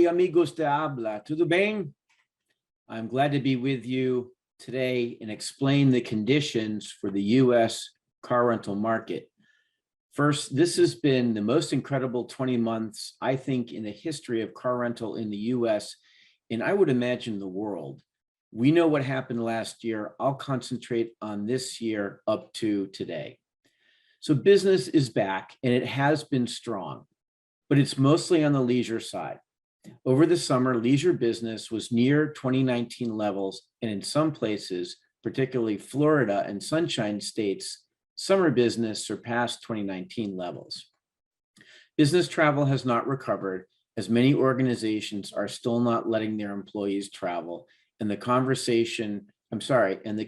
amigos te habla. Tudo bem? I'm glad to be with you today and explain the conditions for the U.S. car rental market. First, this has been the most incredible 20 months, I think, in the history of car rental in the U.S., and I would imagine the world. We know what happened last year. I'll concentrate on this year up to today. So business is back, and it has been strong, but it's mostly on the leisure side. Over the summer, leisure business was near 2019 levels, and in some places, particularly Florida and Sunshine States, summer business surpassed 2019 levels. Business travel has not recovered, as many organizations are still not letting their employees travel, and the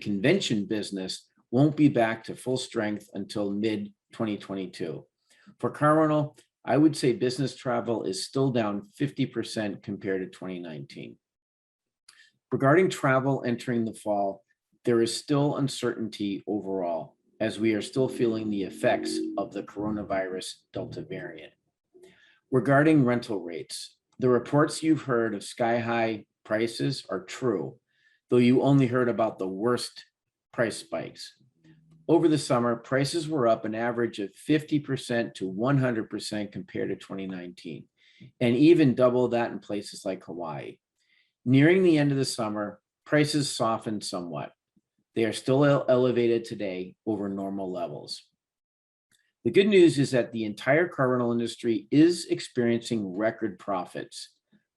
convention business won't be back to full strength until mid-2022. For car rental, I would say business travel is still down 50% compared to 2019. Regarding travel entering the fall, there is still uncertainty overall, as we are still feeling the effects of the coronavirus Delta variant. Regarding rental rates, the reports you've heard of sky-high prices are true, though you only heard about the worst price spikes. Over the summer, prices were up an average of 50% to 100% compared to 2019, and even double that in places like Hawaii. Nearing the end of the summer, prices softened somewhat. They are still elevated today over normal levels. The good news is that the entire car rental industry is experiencing record profits.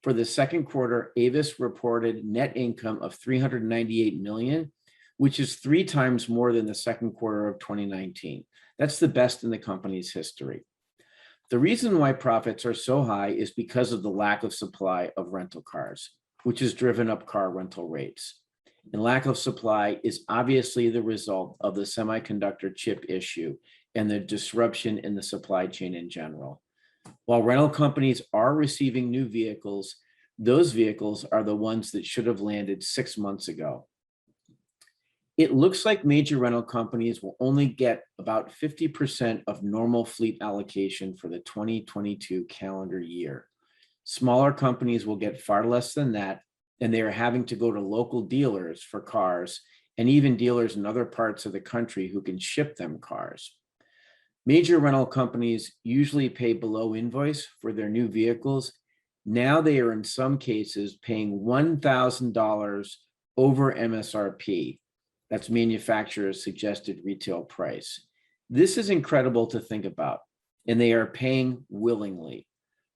For the second quarter, Avis reported net income of $398 million, which is 3 times more than the second quarter of 2019. That's the best in the company's history. The reason why profits are so high is because of the lack of supply of rental cars, which has driven up car rental rates. And lack of supply is obviously the result of the semiconductor chip issue and the disruption in the supply chain in general. While rental companies are receiving new vehicles, those vehicles are the ones that should have landed 6 months ago. It looks like major rental companies will only get about 50% of normal fleet allocation for the 2022 calendar year. Smaller companies will get far less than that, and they are having to go to local dealers for cars, and even dealers in other parts of the country who can ship them cars. Major rental companies usually pay below invoice for their new vehicles. Now they are in some cases paying $1,000 over MSRP. That's manufacturer's suggested retail price. This is incredible to think about, and they are paying willingly.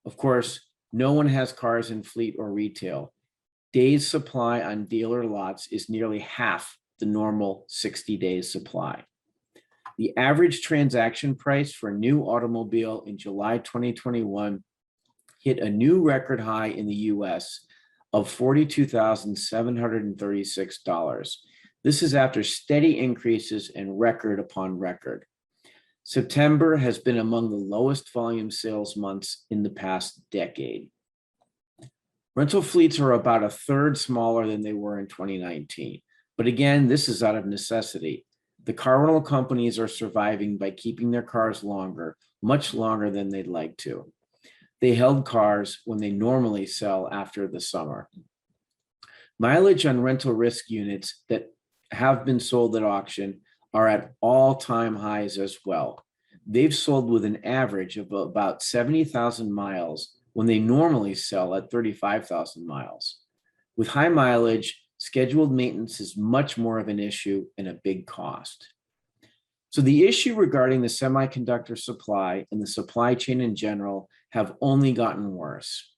Of course, no one has cars in fleet or retail. Days supply on dealer lots is nearly half the normal 60 days supply. The average transaction price for a new automobile in July 2021 hit a new record high in the US of $42,736. This is after steady increases and record upon record. September has been among the lowest volume sales months in the past decade. Rental fleets are about a third smaller than they were in 2019. But again, this is out of necessity. The car rental companies are surviving by keeping their cars longer, much longer than they'd like to. They held cars when they normally sell after the summer. Mileage on rental risk units that have been sold at auction are at all-time highs as well. They've sold with an average of about 70,000 miles when they normally sell at 35,000 miles. With high mileage, scheduled maintenance is much more of an issue and a big cost. So the issue regarding the semiconductor supply and the supply chain in general have only gotten worse.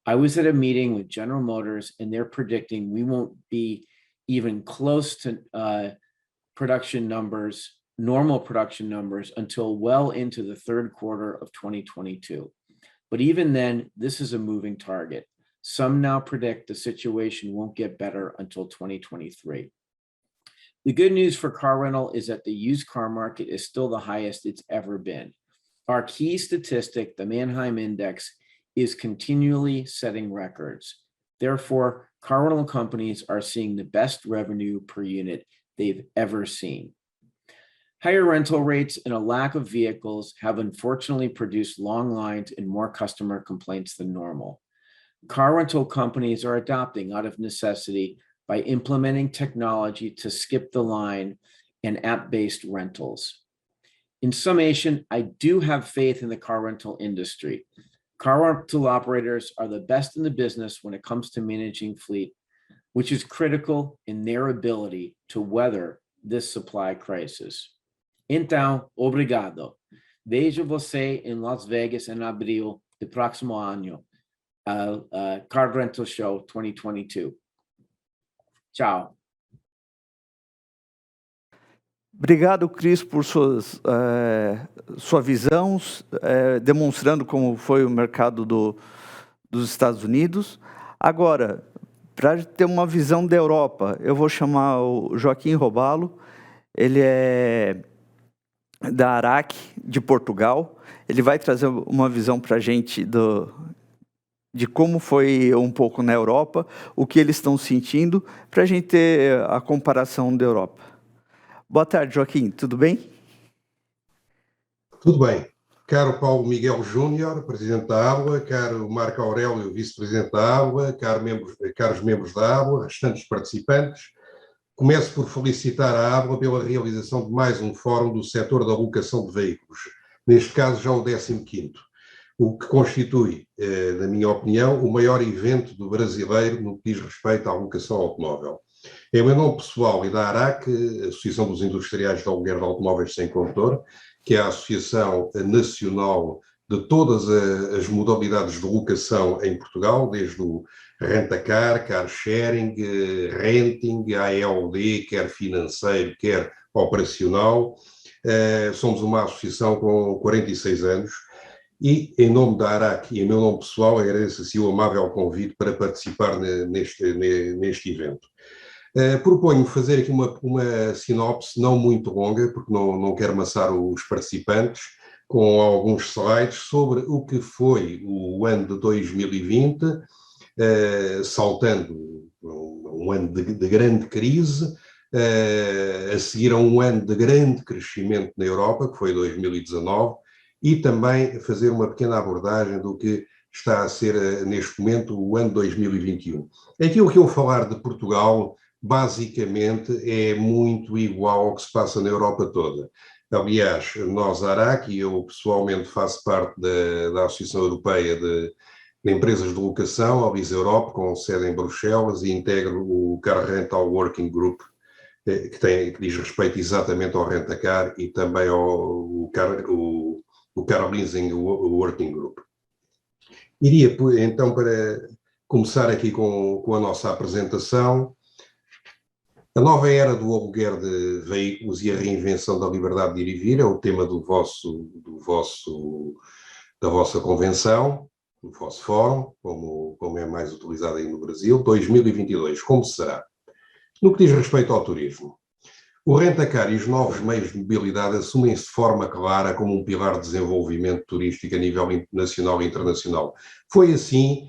I was at a meeting with General Motors, and they're predicting we won't be even close to production numbers, normal production numbers, until well into the third quarter of 2022. But even then, this is a moving target. Some now predict the situation won't get better until 2023. The good news for car rental is that the used car market is still the highest it's ever been. Our key statistic, the Manheim Index, is continually setting records. Therefore, car rental companies are seeing the best revenue per unit they've ever seen. Higher rental rates and a lack of vehicles have unfortunately produced long lines and more customer complaints than normal. Car rental companies are adopting out of necessity by implementing technology to skip the line and app-based rentals. In summation, I do have faith in the car rental industry. Car rental operators are the best in the business when it comes to managing fleet, which is critical in their ability to weather this supply crisis. Então, obrigado. Vejo você em Las Vegas em abril do próximo ano, Car Rental Show 2022. Tchau. Obrigado, Cris, por sua visão, demonstrando como foi o mercado dos Estados Unidos. Agora, para ter uma visão da Europa, eu vou chamar o Joaquim Robalo. Ele é da ARAC, de Portugal. Ele vai trazer uma visão para a gente de como foi um pouco na Europa, o que eles estão sentindo, para a gente ter a comparação da Europa. Boa tarde, Joaquim, tudo bem? Tudo bem. Caro Paulo Miguel Júnior, presidente da ABLA, caro Marco Aurélio, vice-presidente da ABLA, caros membros da ABLA, restantes participantes, começo por felicitar a ABLA pela realização de mais um fórum do setor da locação de veículos, neste caso já o 15º, o que constitui, na minha opinião, o maior evento do brasileiro no que diz respeito à locação automóvel. Em meu nome pessoal e da ARAC, Associação dos Industriais de Aluguer de Automóveis Sem Condutor, que é a Associação Nacional de todas as modalidades de locação em Portugal, desde o rent-a-car, car sharing, renting, ALD, quer financeiro, quer operacional. Somos uma associação com 46 anos e, em nome da ARAC e em meu nome pessoal, agradeço-se o amável convite para participar neste evento. Proponho fazer aqui uma sinopse não muito longa, porque não quero amassar os participantes, com alguns slides sobre o que foi o ano de 2020, saltando um ano de grande crise, a seguir a um ano de grande crescimento na Europa, que foi 2019, e também fazer uma pequena abordagem do que está a ser, neste momento, o ano 2021. Aquilo que eu vou falar de Portugal, basicamente, é muito igual ao que se passa na Europa toda. Aliás, nós, a ARAC, e eu pessoalmente faço parte da Associação Europeia de Empresas de Locação, a Visa Europe, com sede em Bruxelas, e integro o Car Rental Working Group, que diz respeito exatamente ao rent-a-car e também ao Car Leasing Working Group. Iria, então, para começar aqui com a nossa apresentação, a nova era do aluguer de veículos e a reinvenção da liberdade de ir e vir é o tema da vossa convenção, do vosso fórum, como é mais utilizado aí no Brasil, 2022. Como será? No que diz respeito ao turismo, o rent-a-car e os novos meios de mobilidade assumem-se de forma clara como um pilar de desenvolvimento turístico a nível nacional e internacional. Foi assim,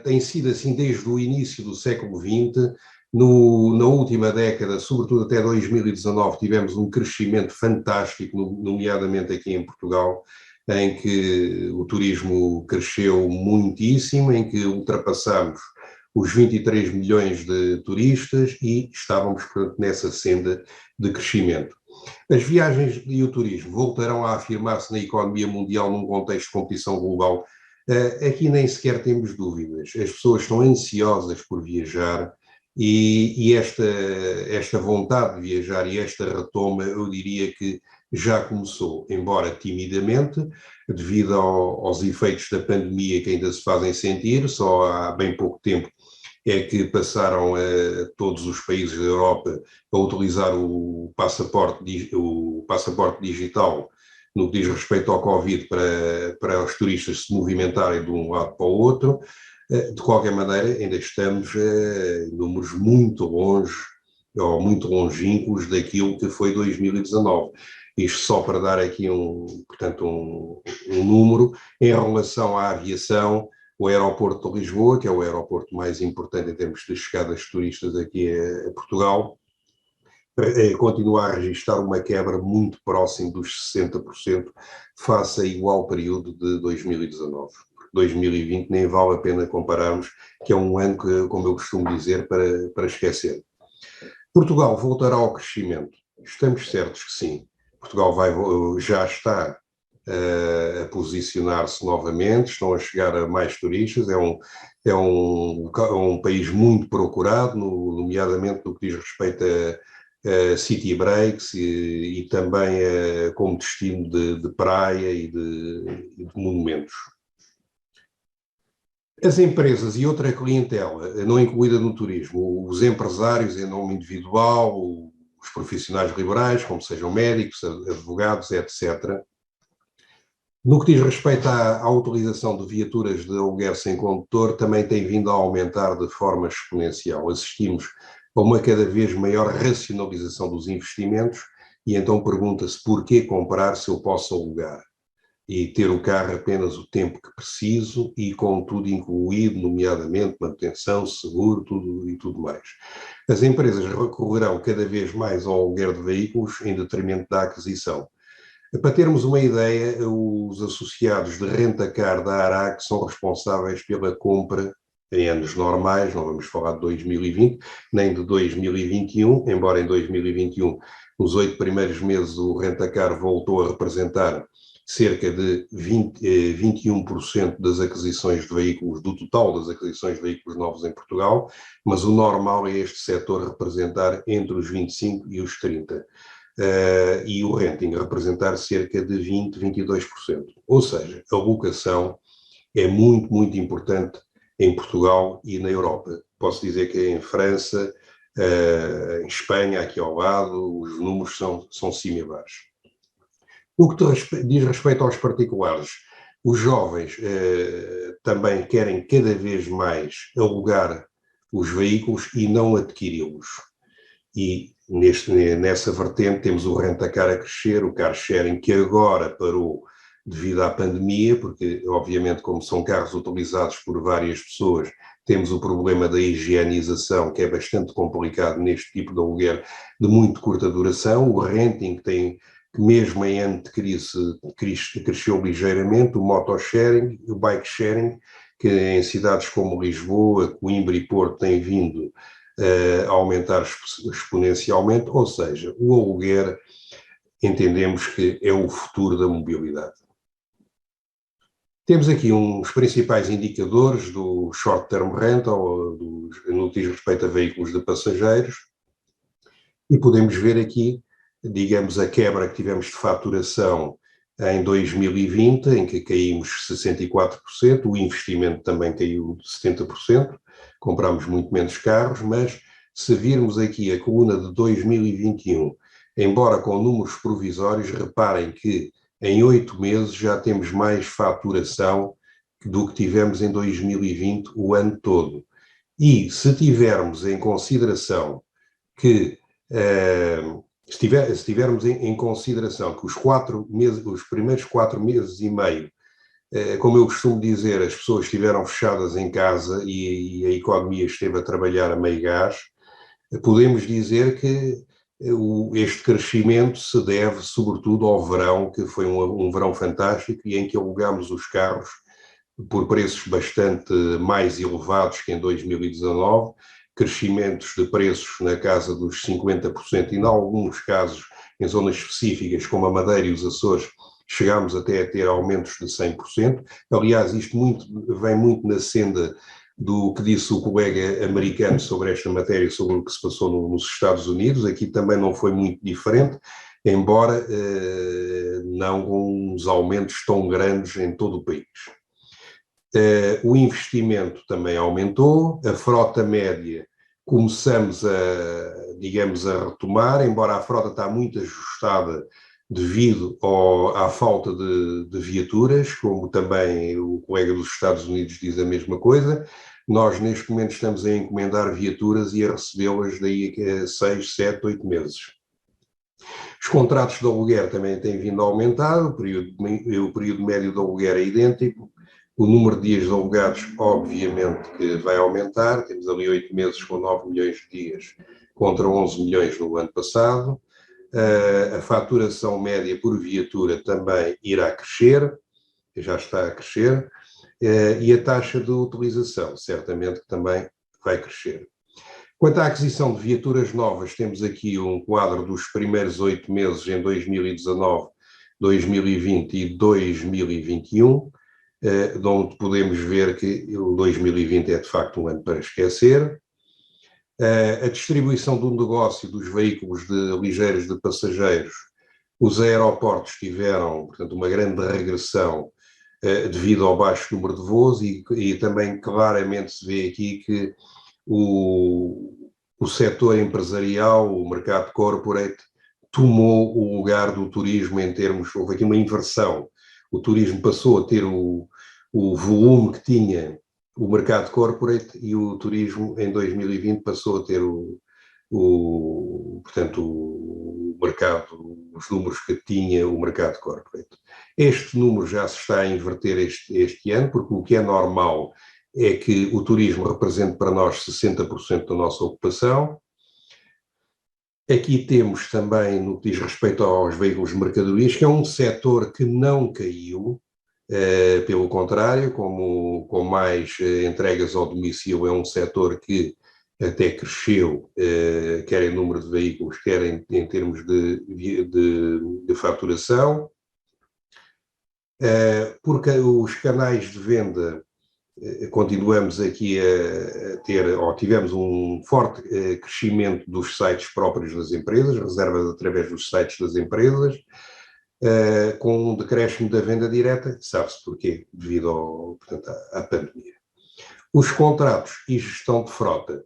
tem sido assim desde o início do século XX. Na última década, sobretudo até 2019, tivemos um crescimento fantástico, nomeadamente aqui em Portugal, em que o turismo cresceu muitíssimo, em que ultrapassamos os 23 milhões de turistas e estávamos nessa senda de crescimento. As viagens e o turismo voltarão a afirmar-se na economia mundial num contexto de competição global. Aqui nem sequer temos dúvidas. As pessoas estão ansiosas por viajar, e esta vontade de viajar e esta retoma, eu diria que já começou, embora timidamente, devido aos efeitos da pandemia que ainda se fazem sentir. Só há bem pouco tempo é que passaram todos os países da Europa a utilizar o passaporte digital no que diz respeito ao Covid para os turistas se movimentarem de um lado para o outro. De qualquer maneira, ainda estamos em números muito longe, ou muito longínquos daquilo que foi 2019. Isto só para dar aqui um número, em relação à aviação, o aeroporto de Lisboa, que é o aeroporto mais importante em termos de chegadas de turistas aqui a Portugal, continua a registrar uma quebra muito próxima dos 60% face a igual período de 2019. 2020 nem vale a pena compararmos, que é um ano que, como eu costumo dizer, para esquecer. Portugal voltará ao crescimento? Estamos certos que sim. Portugal já está a posicionar-se novamente, estão a chegar a mais turistas, é um país muito procurado, nomeadamente no que diz respeito a city breaks e também como destino de praia e de monumentos. As empresas e outra clientela, não incluída no turismo, os empresários em nome individual, os profissionais liberais, como sejam médicos, advogados, etc., no que diz respeito à utilização de viaturas de aluguer sem condutor, também tem vindo a aumentar de forma exponencial. Assistimos a uma cada vez maior racionalização dos investimentos e então pergunta-se porquê comprar se eu posso alugar e ter o carro apenas o tempo que preciso e com tudo incluído, nomeadamente manutenção, seguro, tudo mais. As empresas recorrerão cada vez mais ao aluguer de veículos em detrimento da aquisição. Para termos uma ideia, os associados de renta-car da ARAC são responsáveis pela compra em anos normais, não vamos falar de 2020, nem de 2021, embora em 2021, nos 8 primeiros meses, o renta-car voltou a representar cerca de 21% das aquisições de veículos, do total das aquisições de veículos novos em Portugal, mas o normal é este setor representar entre os 25% e os 30%. E o renting representar cerca de 20%, 22%. Ou seja, a locação é muito, muito importante em Portugal e na Europa. Posso dizer que em França, em Espanha, aqui ao lado, os números são similares. No que diz respeito aos particulares, os jovens também querem cada vez mais alugar os veículos e não adquiri-los. E nessa vertente temos o renta-car a crescer, o car sharing que agora parou devido à pandemia, porque obviamente como são carros utilizados por várias pessoas, temos o problema da higienização, que é bastante complicado neste tipo de aluguer de muito curta duração, o renting que mesmo em ano de crise cresceu ligeiramente, o motosharing, o bike sharing, que em cidades como Lisboa, Coimbra e Porto tem vindo a aumentar exponencialmente, ou seja, o aluguer entendemos que é o futuro da mobilidade. Temos aqui uns principais indicadores do short term rental, no que diz respeito a veículos de passageiros, e podemos ver aqui, digamos, a quebra que tivemos de faturação em 2020, em que caímos 64%, o investimento também caiu de 70%, comprámos muito menos carros, mas se virmos aqui a coluna de 2021, embora com números provisórios, reparem que em 8 meses já temos mais faturação do que tivemos em 2020 o ano todo. E se tivermos em consideração que se tivermos em consideração que os primeiros 4 meses e meio, como eu costumo dizer, as pessoas estiveram fechadas em casa e a economia esteve a trabalhar a meio gás, podemos dizer que este crescimento se deve sobretudo ao verão, que foi um verão fantástico e em que alugámos os carros por preços bastante mais elevados que em 2019, crescimentos de preços na casa dos 50% e, em alguns casos, em zonas específicas, como a Madeira e os Açores, chegámos até a ter aumentos de 100%. Aliás, isto vem muito na senda do que disse o colega americano sobre esta matéria, sobre o que se passou nos Estados Unidos. Aqui também não foi muito diferente, embora não com uns aumentos tão grandes em todo o país. O investimento também aumentou, a frota média começamos a retomar, embora a frota está muito ajustada devido à falta de viaturas, como também o colega dos Estados Unidos diz a mesma coisa. Nós, neste momento, estamos a encomendar viaturas e a recebê-las daí a 6, 7, 8 meses. Os contratos de aluguer também têm vindo a aumentar, o período médio de aluguer é idêntico, o número de dias alugados, obviamente, que vai aumentar, temos ali 8 meses com 9 milhões de dias contra 11 milhões no ano passado. A faturação média por viatura também irá crescer, já está a crescer. e a taxa de utilização, certamente que também vai crescer. Quanto à aquisição de viaturas novas, temos aqui um quadro dos primeiros 8 meses em 2019, 2020 e 2021, onde podemos ver que o 2020 é de facto um ano para esquecer. A distribuição do negócio dos veículos ligeiros de passageiros, os aeroportos tiveram, portanto, uma grande regressão devido ao baixo número de voos e também claramente se vê aqui que o setor empresarial, o mercado corporate, tomou o lugar do turismo em termos, houve aqui uma inversão. O turismo passou a ter o volume que tinha o mercado corporate e o turismo em 2020 passou a ter portanto, o mercado, os números que tinha o mercado corporate. Este número já se está a inverter este ano, porque o que é normal é que o turismo represente para nós 60% da nossa ocupação. Aqui temos também, no que diz respeito aos veículos de mercadorias, que é um setor que não caiu, pelo contrário, com mais entregas ao domicílio, é um setor que até cresceu, quer em número de veículos, quer em termos de faturação, porque os canais de venda continuamos aqui a ter, ou tivemos um forte crescimento dos sites próprios das empresas, reservas através dos sites das empresas, com um decréscimo da venda direta, sabe-se porquê, devido portanto, à pandemia. Os contratos e gestão de frota.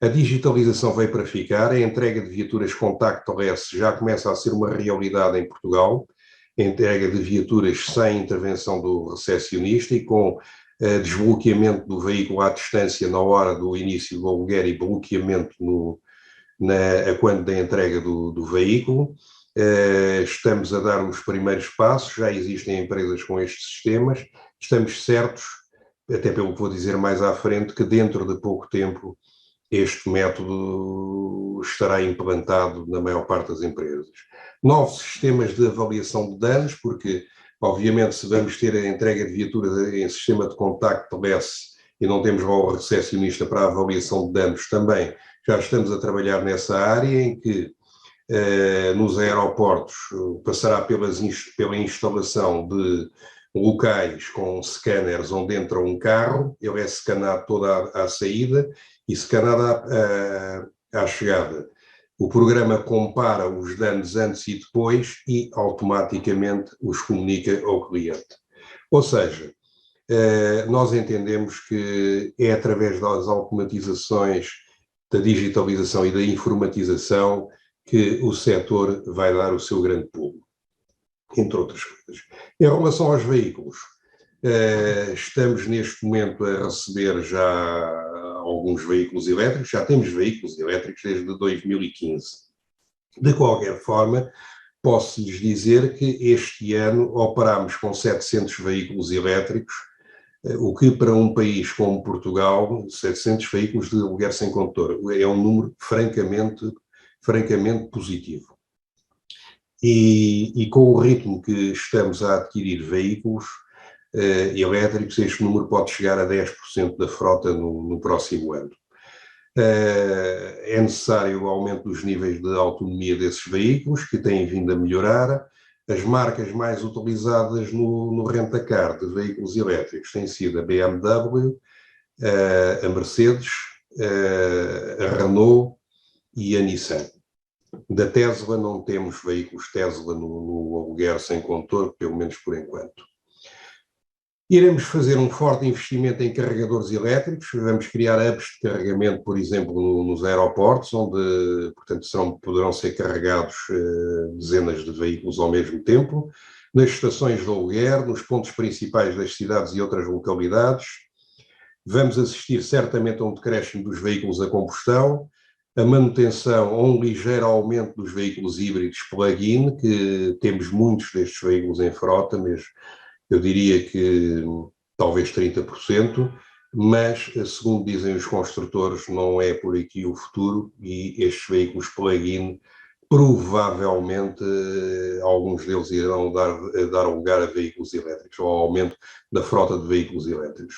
A digitalização veio para ficar, a entrega de viaturas contactless já começa a ser uma realidade em Portugal, a entrega de viaturas sem intervenção do recepcionista e com desbloqueamento do veículo à distância na hora do início do aluguer e bloqueamento a quando da entrega do veículo. Estamos a dar os primeiros passos, já existem empresas com estes sistemas, estamos certos, até pelo que vou dizer mais à frente, que dentro de pouco tempo este método estará implantado na maior parte das empresas. Novos sistemas de avaliação de danos, porque, obviamente, se vamos ter a entrega de viaturas em sistema de contactless e não temos lá o recepcionista para a avaliação de danos também, já estamos a trabalhar nessa área em que, nos aeroportos, passará pela instalação de locais com scanners onde entra um carro, ele é scanado toda à saída e scanado à chegada. O programa compara os danos antes e depois e automaticamente os comunica ao cliente. Ou seja, nós entendemos que é através das automatizações, da digitalização e da informatização que o setor vai dar o seu grande pulo, entre outras coisas. Em relação aos veículos, estamos neste momento a receber já alguns veículos elétricos, já temos veículos elétricos desde 2015. De qualquer forma, posso-lhes dizer que este ano operámos com 700 veículos elétricos, o que para um país como Portugal, 700 veículos de aluguer sem condutor, é um número francamente positivo. E com o ritmo que estamos a adquirir veículos elétricos, este número pode chegar a 10% da frota no próximo ano. É necessário o aumento dos níveis de autonomia desses veículos, que têm vindo a melhorar. As marcas mais utilizadas no rent-a-car de veículos elétricos têm sido a BMW, a Mercedes, a Renault e a Nissan. Da Tesla não temos veículos Tesla no aluguer sem condutor, pelo menos por enquanto. Iremos fazer um forte investimento em carregadores elétricos, vamos criar hubs de carregamento, por exemplo, nos aeroportos, onde, portanto, poderão ser carregados dezenas de veículos ao mesmo tempo, nas estações de aluguer, nos pontos principais das cidades e outras localidades. Vamos assistir certamente a um decréscimo dos veículos a combustão, a manutenção ou um ligeiro aumento dos veículos híbridos plug-in, que temos muitos destes veículos em frota, mas eu diria que talvez 30%, mas, segundo dizem os construtores, não é por aqui o futuro e estes veículos plug-in provavelmente alguns deles irão dar lugar a veículos elétricos, ou ao aumento da frota de veículos elétricos.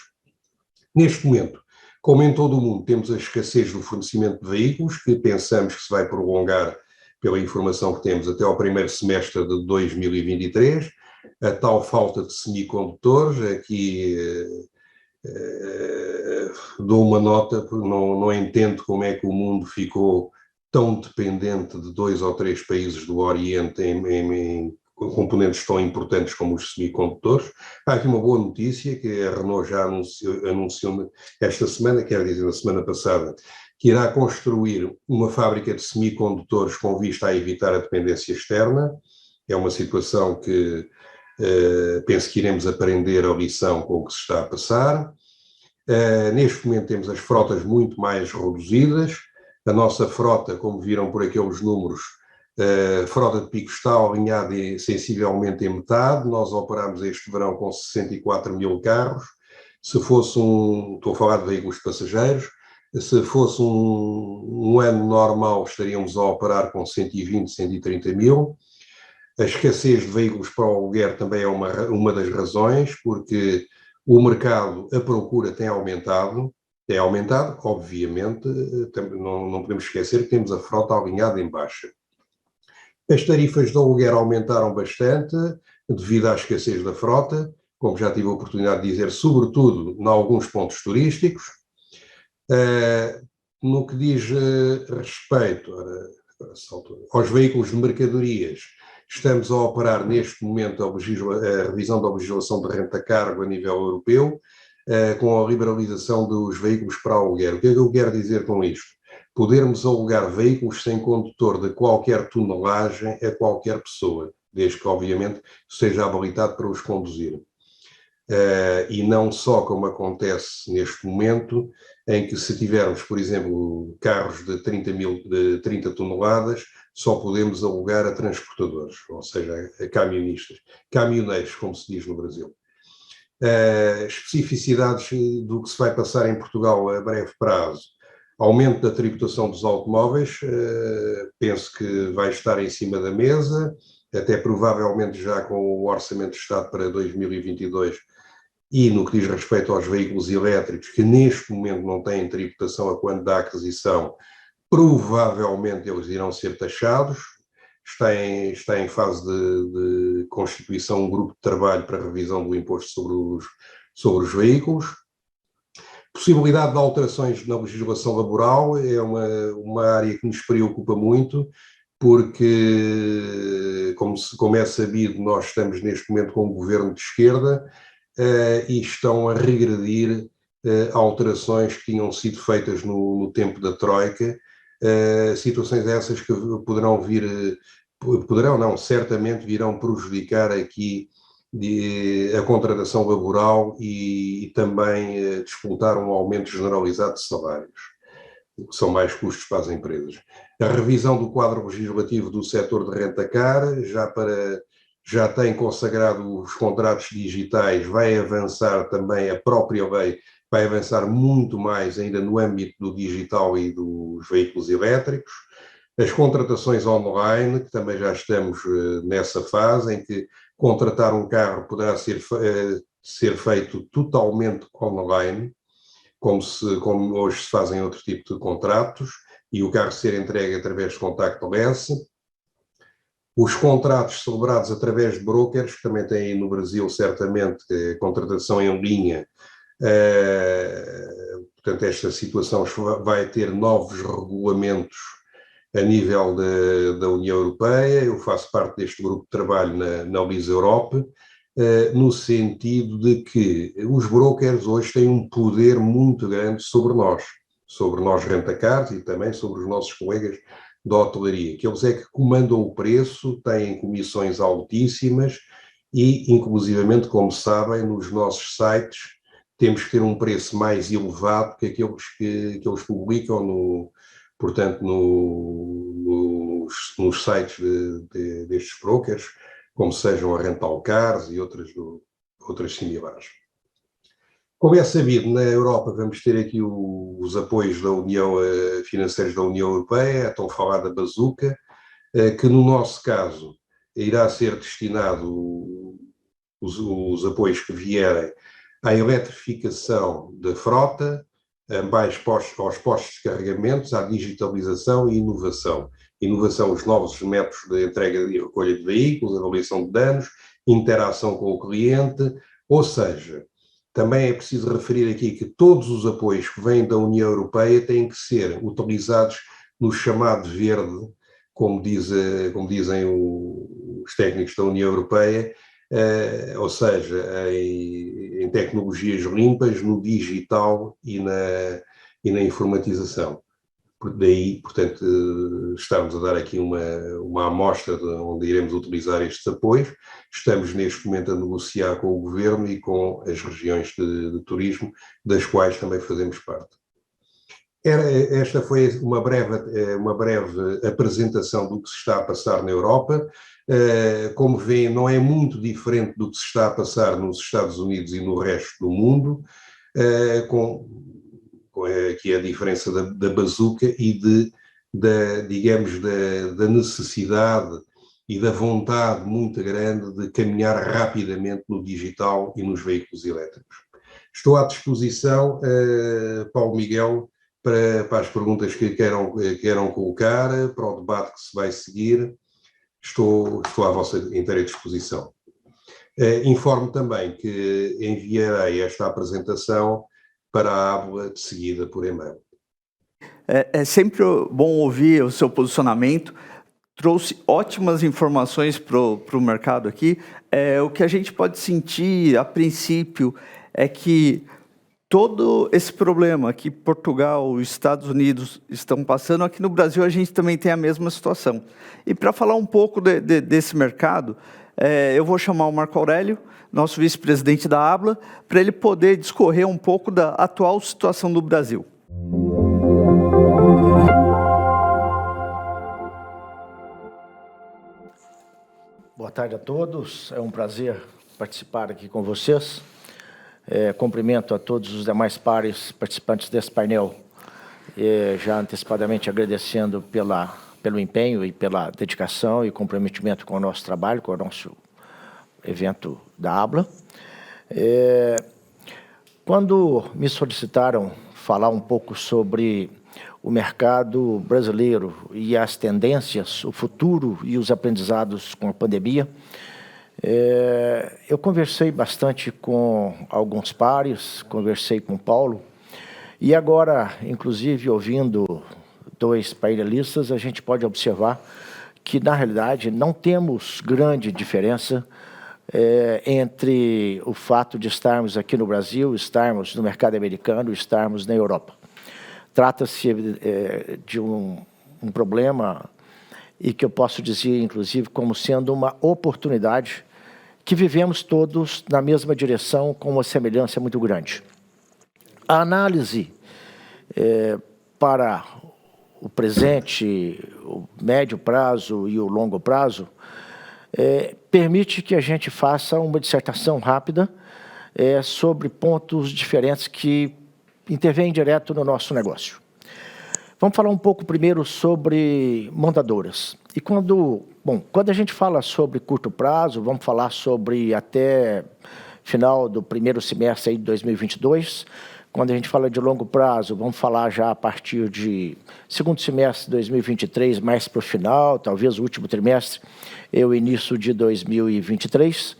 Neste momento, como em todo o mundo, temos a escassez do fornecimento de veículos, que pensamos que se vai prolongar, pela informação que temos, até ao primeiro semestre de 2023, a tal falta de semicondutores. Aqui dou uma nota, porque não entendo como é que o mundo ficou tão dependente de 2 ou 3 países do Oriente em componentes tão importantes como os semicondutores. Há aqui uma boa notícia, que a Renault já anunciou esta semana, quer dizer, na semana passada, que irá construir uma fábrica de semicondutores com vista a evitar a dependência externa. É uma situação que penso que iremos aprender a lição com o que se está a passar. Neste momento temos as frotas muito mais reduzidas. A nossa frota, como viram por aqueles números, a frota de pico está alinhada sensivelmente em metade. Nós operámos este verão com 64 mil carros. Se fosse estou a falar de veículos de passageiros, se fosse um ano normal, estaríamos a operar com 120, 130 mil. A escassez de veículos para o aluguer também é uma das razões, porque o mercado, a procura tem aumentado, obviamente, não podemos esquecer que temos a frota alinhada em baixa. As tarifas de aluguer aumentaram bastante devido à escassez da frota, como já tive a oportunidade de dizer, sobretudo em alguns pontos turísticos. No que diz respeito aos veículos de mercadorias, estamos a operar neste momento a revisão da legislação de renta-cargo a nível europeu, com a liberalização dos veículos para aluguer. O que é que eu quero dizer com isto? Podermos alugar veículos sem condutor de qualquer tonelagem a qualquer pessoa, desde que, obviamente, seja habilitado para os conduzir. E não só como acontece neste momento, em que se tivermos, por exemplo, carros de 30 toneladas, só podemos alugar a transportadores, ou seja, a caminhoneiros, como se diz no Brasil. Especificidades do que se vai passar em Portugal a breve prazo. Aumento da tributação dos automóveis, penso que vai estar em cima da mesa, até provavelmente já com o Orçamento de Estado para 2022, e no que diz respeito aos veículos elétricos, que neste momento não têm tributação a quando da aquisição, provavelmente eles irão ser taxados. Está em fase de constituição um grupo de trabalho para a revisão do imposto sobre os veículos. Possibilidade de alterações na legislação laboral é uma área que nos preocupa muito, porque, como é sabido, nós estamos neste momento com um governo de esquerda, e estão a regredir alterações que tinham sido feitas no tempo da Troika, situações essas que certamente virão prejudicar aqui a contratação laboral e também disputar um aumento generalizado de salários, que são mais custos para as empresas. A revisão do quadro legislativo do setor de renta-car, já tem consagrado os contratos digitais, vai avançar também, a própria lei vai avançar muito mais ainda no âmbito do digital e dos veículos elétricos. As contratações online, que também já estamos nessa fase, em que contratar um carro poderá ser feito totalmente online, como hoje se fazem outro tipo de contratos, e o carro ser entregue através de contactless. Os contratos celebrados através de brokers, que também têm no Brasil, certamente, contratação em linha. Portanto, esta situação vai ter novos regulamentos a nível da União Europeia. Eu faço parte deste grupo de trabalho na Lisa Europe, no sentido de que os brokers hoje têm um poder muito grande sobre nós renta-cars e também sobre os nossos colegas da hotelaria, que eles é que comandam o preço, têm comissões altíssimas e, inclusivamente, como sabem, nos nossos sites temos que ter um preço mais elevado que aqueles que eles publicam nos sites destes brokers, como sejam a Rental Cars e outras similares. Como é sabido, na Europa vamos ter aqui os apoios da União, financeiros da União Europeia, a tão falada bazuca, que no nosso caso irá ser destinado os apoios que vierem à eletrificação da frota, aos postos de carregamentos, à digitalização e inovação. Inovação, os novos métodos de entrega e recolha de veículos, avaliação de danos, interação com o cliente, ou seja, também é preciso referir aqui que todos os apoios que vêm da União Europeia têm que ser utilizados no chamado verde, como dizem os técnicos da União Europeia, ou seja, em tecnologias limpas, no digital e na informatização. Daí, portanto, estamos a dar aqui uma amostra de onde iremos utilizar estes apoios. Estamos neste momento a negociar com o Governo e com as regiões de turismo, das quais também fazemos parte. Esta foi uma breve apresentação do que se está a passar na Europa. Como veem, não é muito diferente do que se está a passar nos Estados Unidos e no resto do mundo, com aqui a diferença da bazuca e digamos, da necessidade e da vontade muito grande de caminhar rapidamente no digital e nos veículos elétricos. Estou à disposição, Paulo Miguel, para as perguntas que queiram colocar, para o debate que se vai seguir. Estou à vossa inteira disposição. Informo também que enviarei esta apresentação para a ABLA de seguida por e-mail. É sempre bom ouvir o seu posicionamento. Trouxe ótimas informações para o mercado aqui. O que a gente pode sentir, a princípio, é que todo esse problema que Portugal e os Estados Unidos estão passando, aqui no Brasil a gente também tem a mesma situação. E para falar um pouco desse mercado, eu vou chamar o Marco Aurélio, nosso vice-presidente da ABLA, para ele poder discorrer um pouco da atual situação do Brasil. Boa tarde a todos, é um prazer participar aqui com vocês. Cumprimento a todos os demais pares participantes desse painel, já antecipadamente agradecendo pelo empenho e pela dedicação e comprometimento com o nosso trabalho, com o nosso evento da ABLA. Quando me solicitaram falar um pouco sobre o mercado brasileiro e as tendências, o futuro e os aprendizados com a pandemia, eu conversei bastante com alguns pares, conversei com o Paulo, e agora, inclusive, ouvindo dois painelistas, a gente pode observar que, na realidade, não temos grande diferença entre o fato de estarmos aqui no Brasil, estarmos no mercado americano, estarmos na Europa. Trata-se de um problema e que eu posso dizer, inclusive, como sendo uma oportunidade que vivemos todos na mesma direção, com uma semelhança muito grande. A análise para o presente, o médio prazo e o longo prazo, permite que a gente faça uma dissertação rápida sobre pontos diferentes que intervêm direto no nosso negócio. Vamos falar um pouco primeiro sobre montadoras. E quando a gente fala sobre curto prazo, vamos falar sobre até final do primeiro semestre aí de 2022. Quando a gente fala de longo prazo, vamos falar já a partir de segundo semestre de 2023, mais para o final, talvez o último trimestre, e o início de 2023.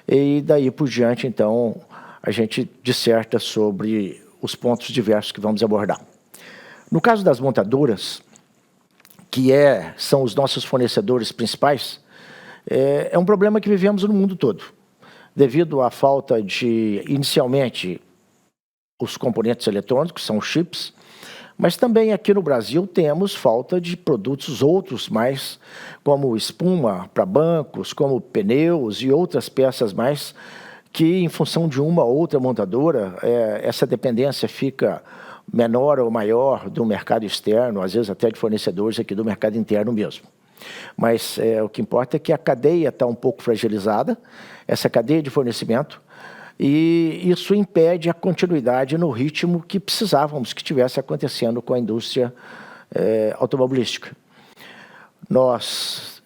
E daí por diante, então, a gente disserta sobre os pontos diversos que vamos abordar. No caso das montadoras, que são os nossos fornecedores principais, é um problema que vivemos no mundo todo, devido à falta de, inicialmente, os componentes eletrônicos, são os chips, mas também aqui no Brasil temos falta de produtos outros mais, como espuma para bancos, como pneus e outras peças mais, que em função de uma ou outra montadora, essa dependência fica menor ou maior do mercado externo, às vezes até de fornecedores aqui do mercado interno mesmo. Mas o que importa é que a cadeia está um pouco fragilizada, essa cadeia de fornecimento, e isso impede a continuidade no ritmo que precisávamos que tivesse acontecendo com a indústria automobilística. nós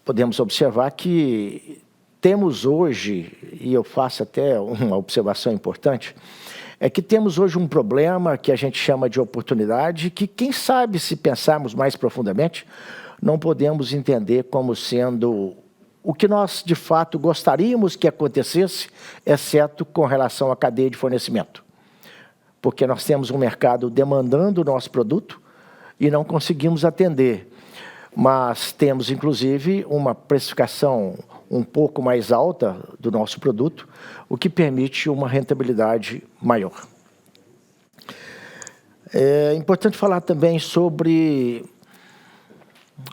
podemos observar que temos hoje, e eu faço até uma observação importante, é que temos hoje um problema que a gente chama de oportunidade, que quem sabe, se pensarmos mais profundamente, não podemos entender como sendo o que nós, de fato, gostaríamos que acontecesse, exceto com relação à cadeia de fornecimento. Porque nós temos um mercado demandando o nosso produto e não conseguimos atender. Mas temos, inclusive, uma precificação um pouco mais alta do nosso produto, o que permite uma rentabilidade maior. É importante falar também sobre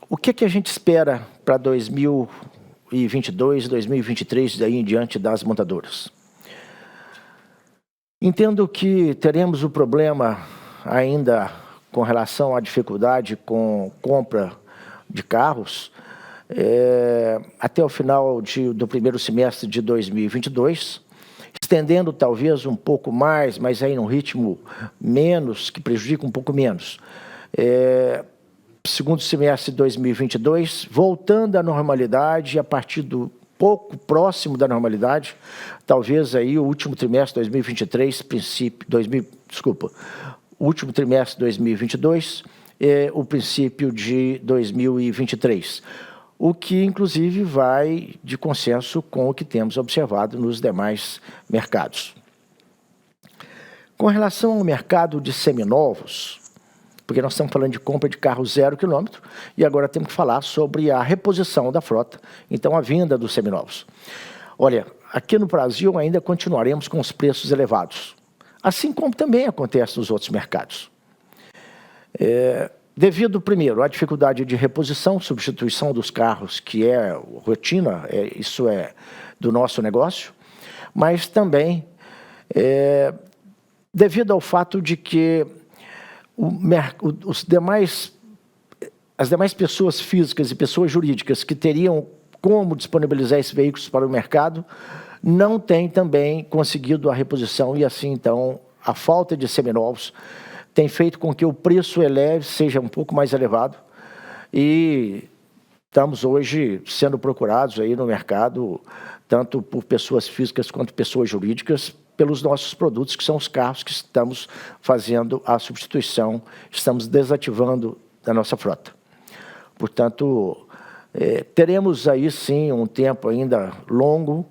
o que a gente espera para 2022, 2023, daí em diante das montadoras. Entendo que teremos o problema ainda com relação à dificuldade com compra de carros, até o final do primeiro semestre de 2022, estendendo talvez um pouco mais, mas aí num ritmo menos, que prejudica um pouco menos. Segundo semestre de 2022, voltando à normalidade, a partir do pouco próximo da normalidade, talvez aí o último trimestre de 2023, o último trimestre de 2022, o princípio de 2023. O que, inclusive, vai de consenso com o que temos observado nos demais mercados. Com relação ao mercado de seminovos, porque nós estamos falando de compra de carro 0 quilômetro, e agora temos que falar sobre a reposição da frota, então a venda dos seminovos. Olha, aqui no Brasil ainda continuaremos com os preços elevados, assim como também acontece nos outros mercados. Devido, primeiro, à dificuldade de reposição, substituição dos carros, que é rotina, isso é do nosso negócio, mas também devido ao fato de que as demais pessoas físicas e pessoas jurídicas que teriam como disponibilizar esses veículos para o mercado não têm também conseguido a reposição e assim, então, a falta de seminovos tem feito com que o preço seja um pouco mais elevado e estamos hoje sendo procurados aí no mercado, tanto por pessoas físicas quanto pessoas jurídicas, pelos nossos produtos, que são os carros que estamos fazendo a substituição, estamos desativando da nossa frota. Portanto, teremos aí sim um tempo ainda longo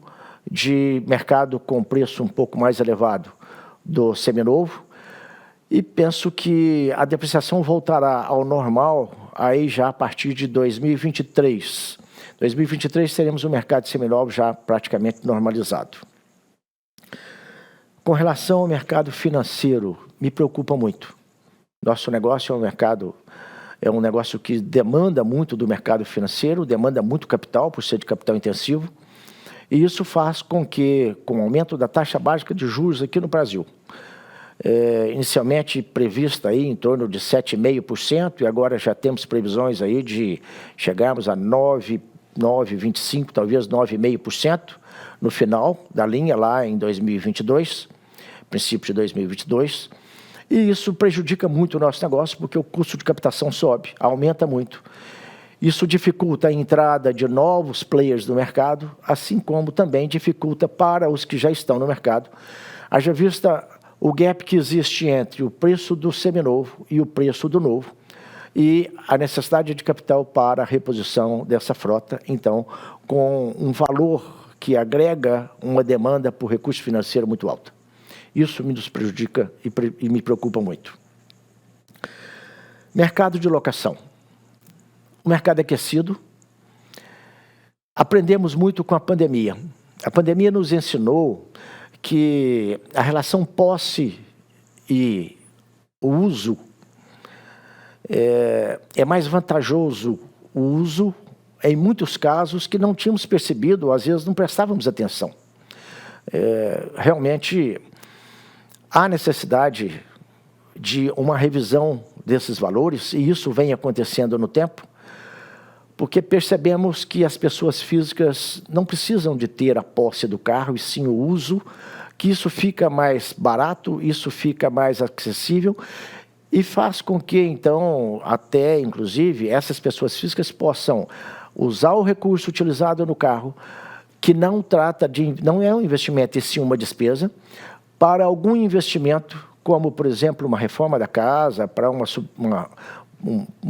de mercado com preço um pouco mais elevado do seminovo, e penso que a depreciação voltará ao normal aí já a partir de 2023. 2023 teremos o mercado de seminovos já praticamente normalizado. Com relação ao mercado financeiro, me preocupa muito. Nosso negócio é um negócio que demanda muito do mercado financeiro, demanda muito capital, por ser de capital intensivo, e isso faz com que, com o aumento da taxa básica de juros aqui no Brasil, inicialmente prevista aí em torno de 7,5%, e agora já temos previsões aí de chegarmos a 9,25%, talvez 9,5% no final da linha, lá em 2022, princípio de 2022, e isso prejudica muito o nosso negócio, porque o custo de captação sobe, aumenta muito. Isso dificulta a entrada de novos players no mercado, assim como também dificulta para os que já estão no mercado, haja vista o gap que existe entre o preço do seminovo e o preço do novo, e a necessidade de capital para a reposição dessa frota, então, com um valor que agrega uma demanda por recurso financeiro muito alta. Isso me nos prejudica e me preocupa muito. Mercado de locação. O mercado aquecido. Aprendemos muito com a pandemia. A pandemia nos ensinou que a relação posse e o uso é mais vantajoso o uso, em muitos casos, que não tínhamos percebido, às vezes não prestávamos atenção. Realmente, há necessidade de uma revisão desses valores, e isso vem acontecendo no tempo, porque percebemos que as pessoas físicas não precisam de ter a posse do carro, e sim o uso, que isso fica mais barato, isso fica mais acessível, e faz com que, então, até, inclusive, essas pessoas físicas possam usar o recurso utilizado no carro, que não é um investimento, e sim uma despesa, para algum investimento, como, por exemplo, uma reforma da casa, para um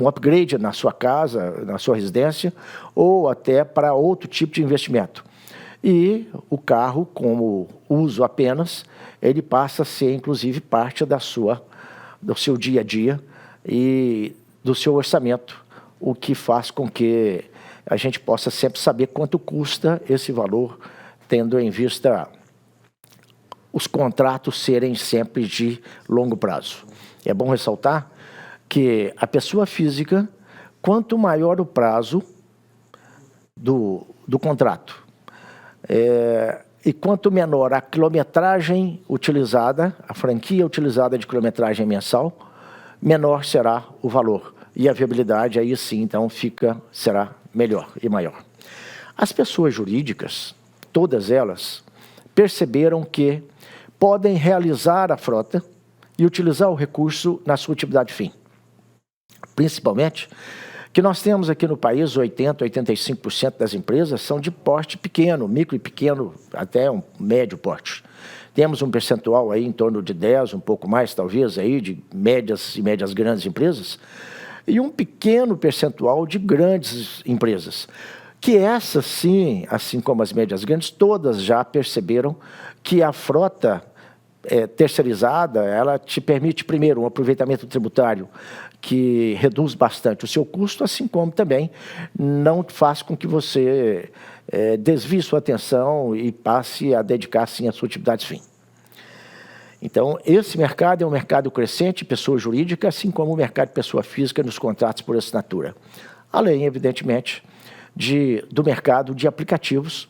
upgrade na sua casa, na sua residência, ou até para outro tipo de investimento. E o carro, como uso apenas, ele passa a ser, inclusive, parte do seu dia a dia e do seu orçamento, o que faz com que a gente possa sempre saber quanto custa esse valor, tendo em vista os contratos serem sempre de longo prazo. É bom ressaltar que a pessoa física, quanto maior o prazo do contrato, e quanto menor a quilometragem utilizada, a franquia utilizada de quilometragem mensal, menor será o valor. E a viabilidade aí sim, então, será melhor e maior. As pessoas jurídicas, todas elas, perceberam que podem realizar a frota e utilizar o recurso na sua atividade fim. Principalmente que nós temos aqui no país 80%, 85% das empresas são de porte pequeno, micro e pequeno, até um médio porte. Temos um percentual aí em torno de 10%, um pouco mais talvez, aí, de médias e médias grandes empresas, e um pequeno percentual de grandes empresas, que essas sim, assim como as médias grandes, todas já perceberam que a frota terceirizada, ela te permite, primeiro, um aproveitamento tributário que reduz bastante o seu custo, assim como também não faz com que você desvie sua atenção e passe a dedicar, sim, a sua atividade fim. Então, esse mercado é um mercado crescente, pessoa jurídica, assim como o mercado de pessoa física nos contratos por assinatura. Além, evidentemente, do mercado de aplicativos,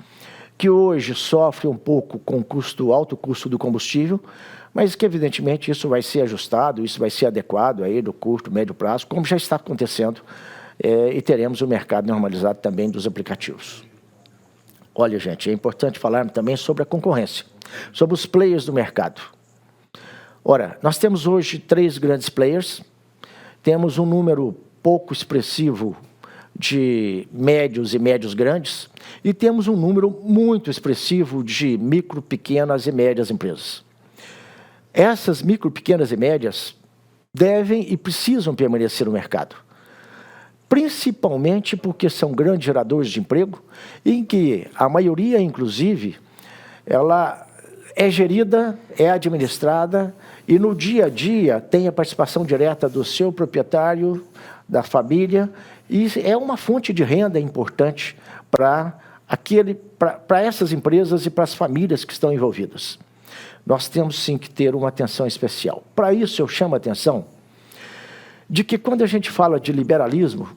que hoje sofre um pouco com o alto custo do combustível, mas que, evidentemente, isso vai ser ajustado, isso vai ser adequado aí do curto, médio prazo, como já está acontecendo, e teremos o mercado normalizado também dos aplicativos. Olha, gente, é importante falar também sobre a concorrência, sobre os players do mercado. Ora, nós temos hoje 3 grandes players, temos um número pouco expressivo de médios e médios grandes, e temos um número muito expressivo de micro, pequenas e médias empresas. Essas micro, pequenas e médias devem e precisam permanecer no mercado, principalmente porque são grandes geradores de emprego, em que a maioria, inclusive, ela é gerida, é administrada, e no dia a dia tem a participação direta do seu proprietário, da família, e é uma fonte de renda importante para essas empresas e para as famílias que estão envolvidas. Nós temos sim que ter uma atenção especial. Para isso eu chamo a atenção de que quando a gente fala de liberalismo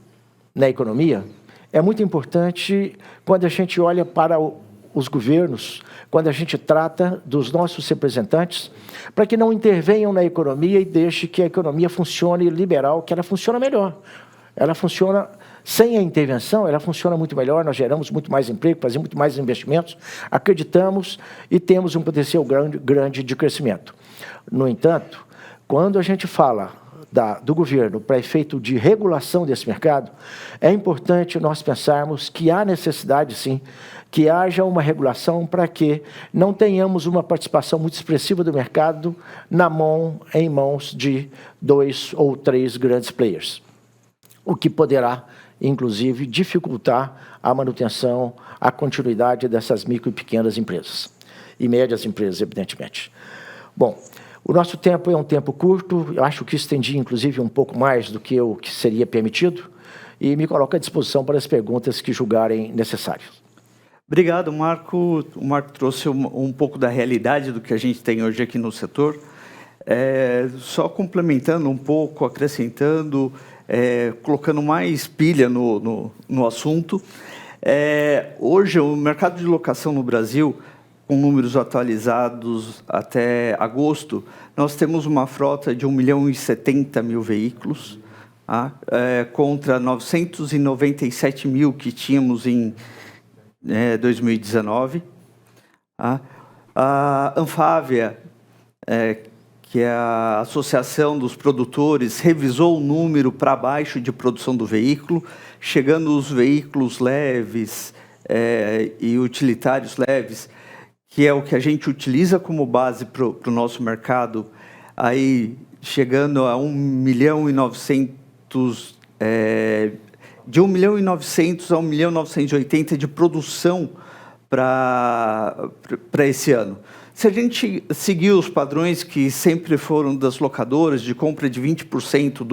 na economia, é muito importante quando a gente olha para os governos, quando a gente trata dos nossos representantes, para que não intervenham na economia e deixe que a economia funcione liberal, que ela funciona melhor. Ela funciona sem a intervenção, ela funciona muito melhor, nós geramos muito mais emprego, fazemos muito mais investimentos, acreditamos e temos um potencial grande de crescimento. No entanto, quando a gente fala do governo para efeito de regulação desse mercado, é importante nós pensarmos que há necessidade, sim, que haja uma regulação para que não tenhamos uma participação muito expressiva do mercado em mãos de 2 ou 3 grandes players, o que poderá, inclusive, dificultar a manutenção, a continuidade dessas micro e pequenas empresas, e médias empresas, evidentemente. Bom, o nosso tempo é um tempo curto, eu acho que estendi, inclusive, um pouco mais do que o que seria permitido, e me coloco à disposição para as perguntas que julgarem necessárias. Obrigado, Marco. O Marco trouxe um pouco da realidade do que a gente tem hoje aqui no setor. Só complementando um pouco, acrescentando, colocando mais pilha no assunto. Hoje, o mercado de locação no Brasil, com números atualizados até agosto, nós temos uma frota de 1.070.000 veículos, contra 997 mil que tínhamos em 2019. A Anfávia, que é a Associação dos Produtores, revisou o número para baixo de produção do veículo, chegando os veículos leves e utilitários leves, que é o que a gente utiliza como base para o nosso mercado, aí chegando a 1.900.000, de 1.900.000 a 1.980.000 de produção para esse ano. Se a gente seguir os padrões que sempre foram das locadoras, de compra de 20%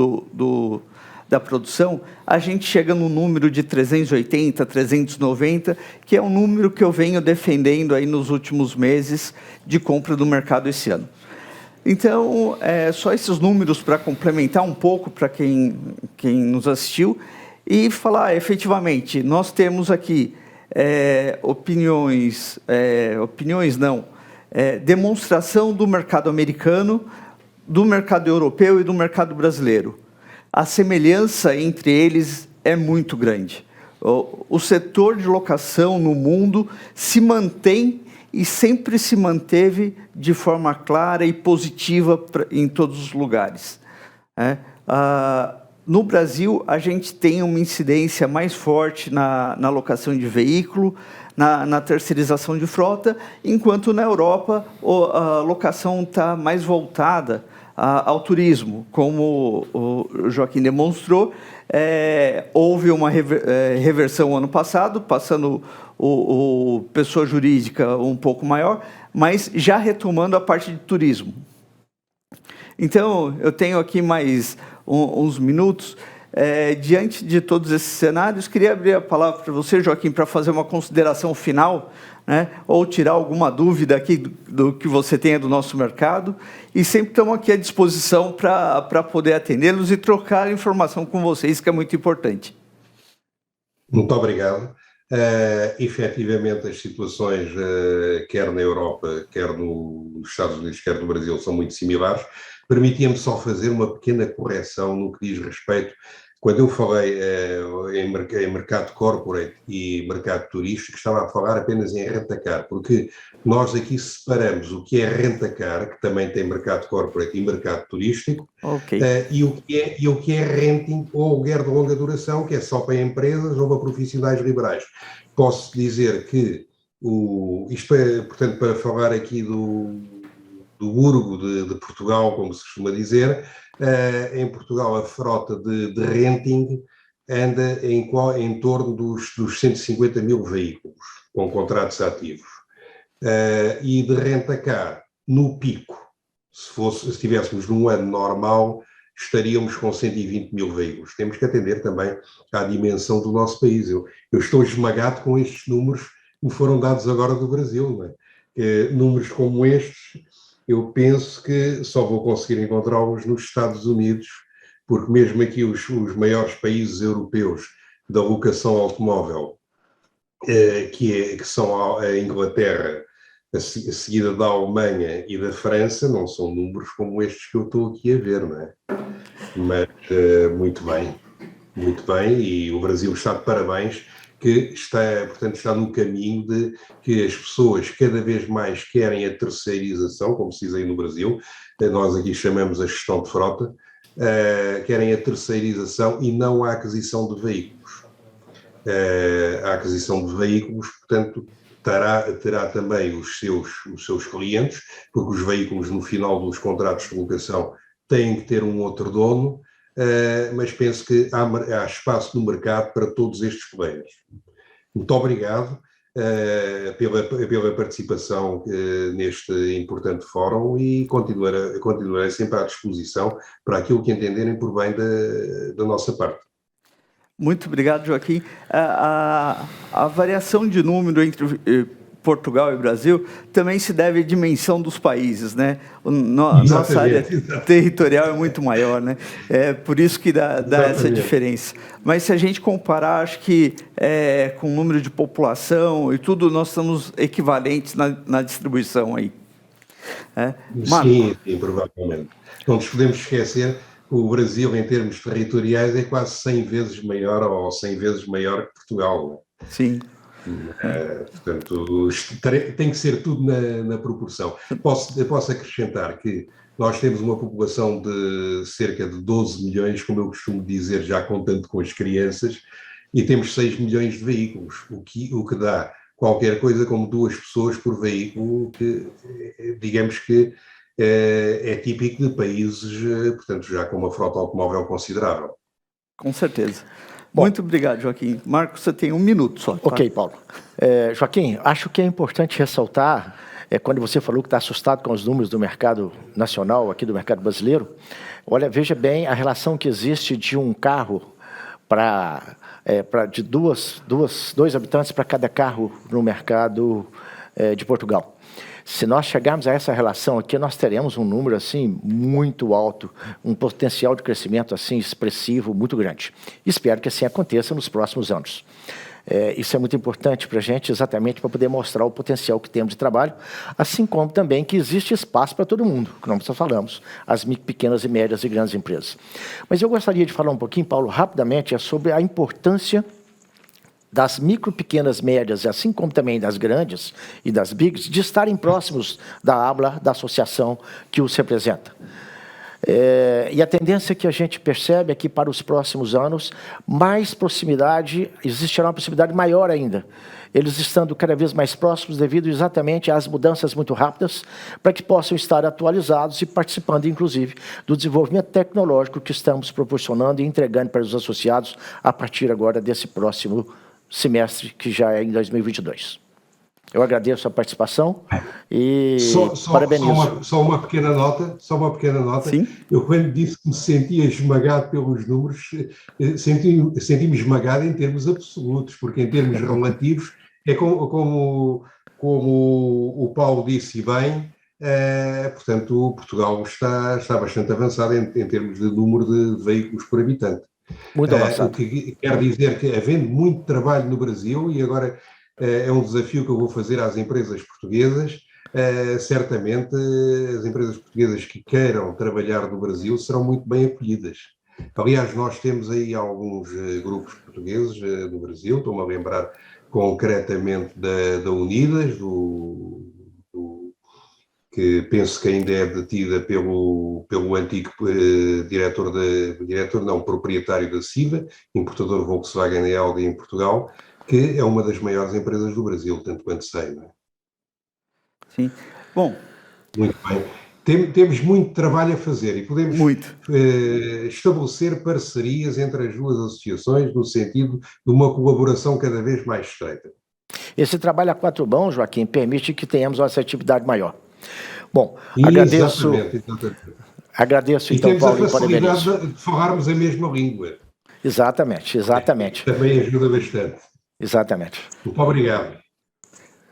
da produção, a gente chega no número de 380, 390, que é um número que eu venho defendendo aí nos últimos meses de compra do mercado esse ano. Então, só esses números para complementar um pouco para quem nos assistiu e falar, efetivamente, nós temos aqui demonstração do mercado americano, do mercado europeu e do mercado brasileiro. A semelhança entre eles é muito grande. O setor de locação no mundo se mantém e sempre se manteve de forma clara e positiva em todos os lugares. No Brasil, a gente tem uma incidência mais forte na locação de veículo, na terceirização de frota, enquanto na Europa a locação está mais voltada ao turismo. Como o Joaquim demonstrou, houve uma reversão ano passado, passando o pessoa jurídica um pouco maior, mas já retomando a parte de turismo. Então, eu tenho aqui mais uns minutos. Diante de todos esses cenários, queria abrir a palavra para você, Joaquim, para fazer uma consideração final, né, ou tirar alguma dúvida aqui do que você tenha do nosso mercado, e sempre estamos aqui à disposição para poder atendê-los e trocar informação com vocês, que é muito importante. Muito obrigado. Efetivamente, as situações, quer na Europa, quer nos Estados Unidos, quer no Brasil, são muito similares. Permitia-me só fazer uma pequena correção no que diz respeito. Quando eu falei em mercado corporate e mercado turístico, estava a falar apenas em rent-a-car, porque nós aqui separamos o que é rent-a-car, que também tem mercado corporate e mercado turístico, Okay. E o que é renting ou aluguer de longa duração, que é só para empresas ou para profissionais liberais. Posso dizer que, isto é, portanto, para falar aqui do Burgo de Portugal, como se costuma dizer, em Portugal a frota de renting anda em torno dos 150.000 veículos com contratos ativos. E de rent-a-car, no pico, se estivéssemos num ano normal, estaríamos com 120.000 veículos. Temos que atender também à dimensão do nosso país. Eu estou esmagado com estes números que me foram dados agora do Brasil, não é? Números como estes, eu penso que só vou conseguir encontrá-los nos Estados Unidos, porque mesmo aqui os maiores países europeus da locação automóvel, que são a Inglaterra, a seguida da Alemanha e da França, não são números como estes que eu estou aqui a ver, não é? Mas muito bem, e o Brasil está de parabéns, que está no caminho de que as pessoas cada vez mais querem a terceirização, como se diz aí no Brasil, nós aqui chamamos a gestão de frota, querem a terceirização e não a aquisição de veículos. A aquisição de veículos, portanto, terá também os seus clientes, porque os veículos no final dos contratos de locação têm que ter um outro dono, mas penso que há espaço no mercado para todos estes players. Muito obrigado pela participação neste importante fórum e continuarei sempre à disposição para aquilo que entenderem por bem da nossa parte. Muito obrigado, Joaquim. A variação de número entre Portugal e Brasil também se deve à dimensão dos países, né? Nossa área territorial é muito maior, né? É por isso que dá essa diferença. Mas se a gente comparar, acho que com o número de população e tudo, nós estamos equivalentes na distribuição aí. Sim, provavelmente. Não nos podemos esquecer, o Brasil, em termos territoriais, é quase 100 vezes maior ou 100 vezes maior que Portugal, não é? Sim. Portanto, tem que ser tudo na proporção. Posso acrescentar que Nós temos uma população de cerca de 12 milhões, como eu costumo dizer, já contando com as crianças, e temos 6 milhões de veículos, o que dá qualquer coisa como 2 pessoas por veículo, que digamos que é típico de países, portanto, já com uma frota automóvel considerável. Com certeza. Bom, muito obrigado, Joaquim. Marcos, você tem 1 minuto só. Tá? Ok, Paulo. Joaquim, acho que é importante ressaltar, quando você falou que está assustado com os números do mercado nacional, aqui do mercado brasileiro, olha, veja bem a relação que existe de um carro de dois habitantes para cada carro no mercado de Portugal. Se nós chegarmos a essa relação aqui, nós teremos um número assim muito alto, um potencial de crescimento assim expressivo, muito grande. Espero que assim aconteça nos próximos anos. Isso é muito importante para a gente, exatamente para poder mostrar o potencial que temos de trabalho, assim como também que existe espaço para todo mundo, que nós falamos, as pequenas e médias e grandes empresas. Mas eu gostaria de falar um pouquinho, Paulo, rapidamente, sobre a importância das micro, pequenas, médias, assim como também das grandes e das bigs, de estarem próximos da ABLA, da associação que os representa. E a tendência que a gente percebe é que para os próximos anos, mais proximidade, existirá uma proximidade maior ainda, eles estando cada vez mais próximos devido exatamente às mudanças muito rápidas, para que possam estar atualizados e participando, inclusive, do desenvolvimento tecnológico que estamos proporcionando e entregando para os associados a partir agora desse próximo semestre, que já é em 2022. Eu agradeço a participação e parabenizo. Só uma pequena nota. Sim? Eu, quando disse que me sentia esmagado pelos números, senti-me esmagado em termos absolutos, porque em termos relativos, é como o Paulo disse bem, portanto, Portugal está bastante avançado em termos de número de veículos por habitante. Muito avançado. O que quer dizer que, havendo muito trabalho no Brasil, e agora é um desafio que eu vou fazer às empresas portuguesas, certamente as empresas portuguesas que queiram trabalhar no Brasil serão muito bem acolhidas. Aliás, nós temos aí alguns grupos portugueses no Brasil, estou-me a lembrar concretamente da Unidas, que penso que ainda é detida pelo antigo proprietário da SIVA, importador Volkswagen e Audi em Portugal, que é uma das maiores empresas do Brasil, tanto quanto sei. Não é? Sim. Bom. Muito bem. Temos muito trabalho a fazer e podemos estabelecer parcerias entre as duas associações no sentido de uma colaboração cada vez mais estreita. Esse trabalho a 4 mãos, Joaquim, permite que tenhamos uma assertividade maior. Bom, agradeço. Exatamente. Agradeço, e então, Paulo, temos a facilidade de falarmos a mesma língua. Exatamente. Também ajuda bastante. Exatamente. Muito obrigado.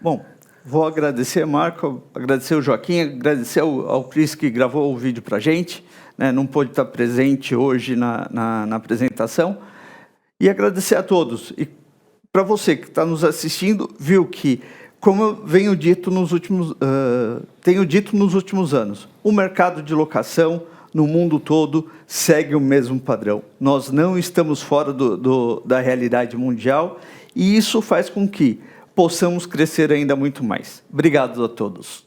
Bom, vou agradecer, Marco, agradecer o Joaquim, agradecer ao Cris que gravou o vídeo para a gente, né, não pôde estar presente hoje na apresentação, e agradecer a todos. E para você que está nos assistindo, viu que, como eu tenho dito nos últimos anos, o mercado de locação no mundo todo segue o mesmo padrão. Nós não estamos fora da realidade mundial e isso faz com que possamos crescer ainda muito mais. Obrigado a todos.